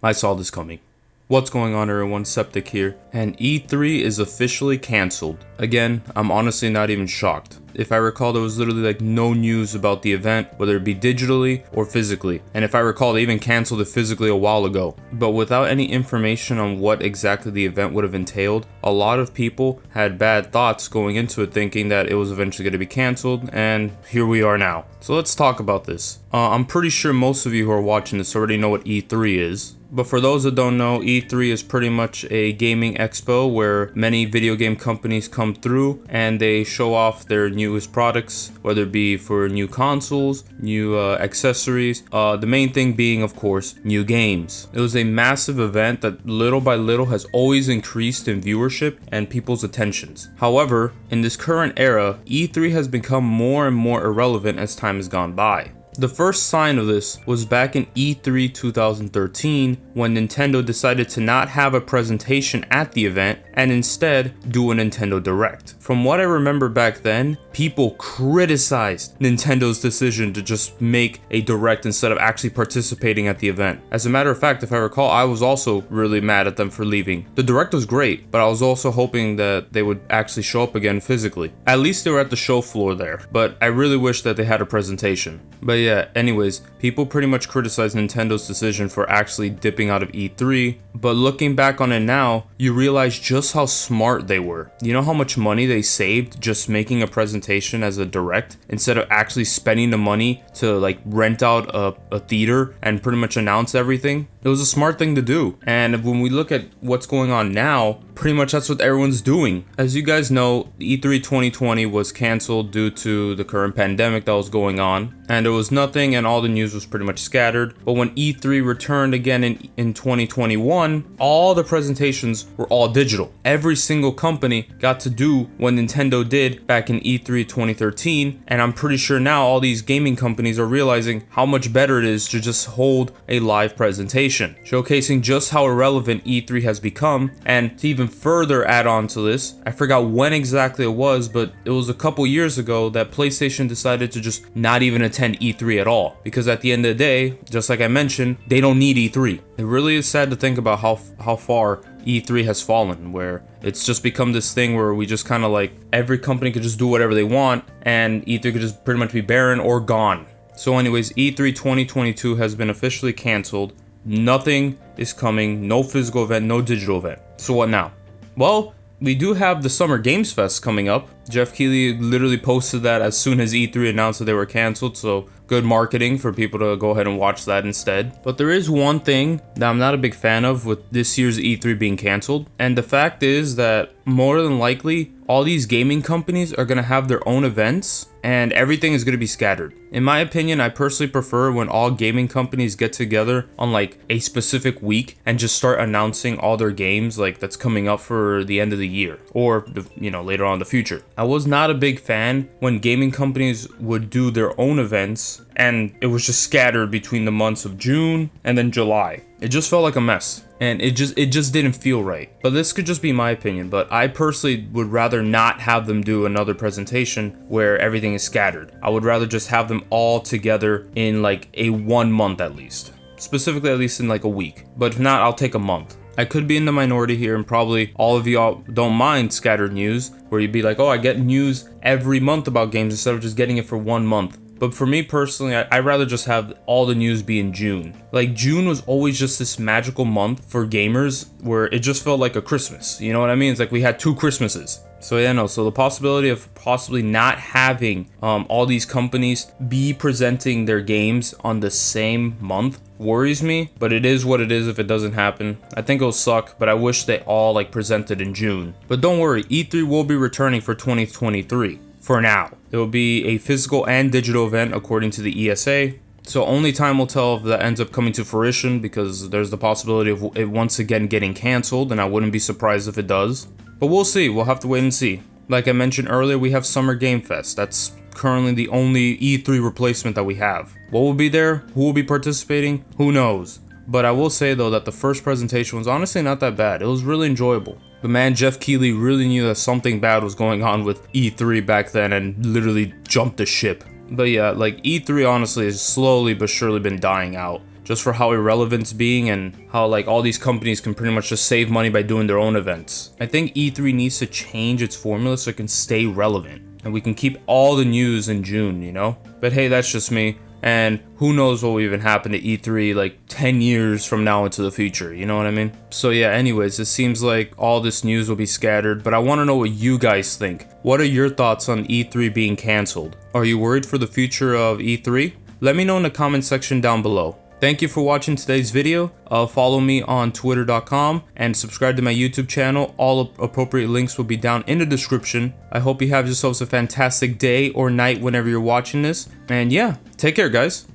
I saw this coming. What's going on, everyone? Septic here, and E3 is officially cancelled. Again, I'm honestly not even shocked. If I recall, there was literally like no news about the event, whether it be digitally or physically. And if I recall, they even canceled it physically a while ago. But without any information on what exactly the event would have entailed, a lot of people had bad thoughts going into it, thinking that it was eventually going to be canceled, and here we are now. So let's talk about this. I'm pretty sure most of you who are watching this already know what E3 is. But for those that don't know, E3 is pretty much a gaming expo where many video game companies come through and they show off their newest products, whether it be for new consoles, new accessories, the main thing being, of course, new games. It was a massive event that little by little has always increased in viewership and people's attentions. However, in this current era, E3 has become more and more irrelevant as time has gone by. The first sign of this was back in E3 2013 when Nintendo decided to not have a presentation at the event and instead do a Nintendo Direct. From what I remember back then, people criticized Nintendo's decision to just make a Direct instead of actually participating at the event. As a matter of fact, if I recall, I was also really mad at them for leaving. The Direct was great, but I was also hoping that they would actually show up again physically. At least they were at the show floor there, but I really wish that they had a presentation. But yeah, anyways, people pretty much criticized Nintendo's decision for actually dipping out of E3, but looking back on it now, you realize just how smart they were. You know how much money they saved just making a presentation as a Direct instead of actually spending the money to like rent out a theater and pretty much announce everything? It was a smart thing to do. And when we look at what's going on now, pretty much that's what everyone's doing. As you guys know, E3 2020 was canceled due to the current pandemic that was going on, and there was nothing and all the news was pretty much scattered. But when E3 returned again in 2021, all the presentations were all digital. Every single company got to do what Nintendo did back in E3 2013, and I'm pretty sure now all these gaming companies are realizing how much better it is to just hold a live presentation, showcasing just how irrelevant E3 has become. And to even further add on to this, I forgot when exactly it was, but it was a couple years ago that PlayStation decided to just not even attend E3 at all, because at the end of the day, just like I mentioned, they don't need E3. It really is sad to think about how far E3 has fallen, where it's just become this thing where we just kind of like every company could just do whatever they want and E3 could just pretty much be barren or gone. So anyways, E3 2022 has been officially canceled. Nothing is coming, no physical event, no digital event. So what now? Well, we do have the Summer Games Fest coming up. Jeff Keighley literally posted that as soon as E3 announced that they were canceled, so good marketing for people to go ahead and watch that instead. But there is one thing that I'm not a big fan of with this year's E3 being canceled, and the fact is that more than likely all these gaming companies are going to have their own events and everything is going to be scattered. In my opinion, I personally prefer when all gaming companies get together on like a specific week and just start announcing all their games like that's coming up for the end of the year or later on in the future. I was not a big fan when gaming companies would do their own events and it was just scattered between the months of June and then July. It just felt like a mess. And it just didn't feel right. But this could just be my opinion, but I personally would rather not have them do another presentation where everything is scattered. I would rather just have them all together in like a 1 month at least. Specifically at least in like a week. But if not, I'll take a month. I could be in the minority here and probably all of y'all don't mind scattered news, where you'd be like, oh, I get news every month about games instead of just getting it for 1 month. But for me personally, I'd rather just have all the news be in June. Like June was always just this magical month for gamers where it just felt like a Christmas. You know what I mean? It's like we had 2 Christmases. So yeah, no, so the possibility of possibly not having all these companies be presenting their games on the same month worries me, but it is what it is if it doesn't happen. I think it'll suck, but I wish they all like presented in June. But don't worry, E3 will be returning for 2023. For now, it will be a physical and digital event according to the ESA. So only time will tell if that ends up coming to fruition, because there's the possibility of it once again getting canceled, and I wouldn't be surprised if it does. But we'll see, we'll have to wait and see. Like I mentioned earlier, we have Summer Game Fest. That's currently the only E3 replacement that we have. What will be there? Who will be participating? Who knows? But I will say though that the first presentation was honestly not that bad. It was really enjoyable. The man Jeff Keighley really knew that something bad was going on with E3 back then and literally jumped the ship. But yeah, like E3 honestly has slowly but surely been dying out. just for how irrelevant it's being and how like all these companies can pretty much just save money by doing their own events. I think E3 needs to change its formula so it can stay relevant and we can keep all the news in June, you know? But hey, that's just me. And who knows what will even happen to E3 like 10 years from now into the future, you know what I mean? So yeah, anyways, it seems like all this news will be scattered, but I want to know what you guys think. What are your thoughts on E3 being cancelled? Are you worried for the future of E3? Let me know in the comment section down below. Thank you for watching today's video. Follow me on twitter.com and subscribe to my YouTube channel. All appropriate links will be down in the description. I hope you have yourselves a fantastic day or night whenever you're watching this. And yeah, take care, guys.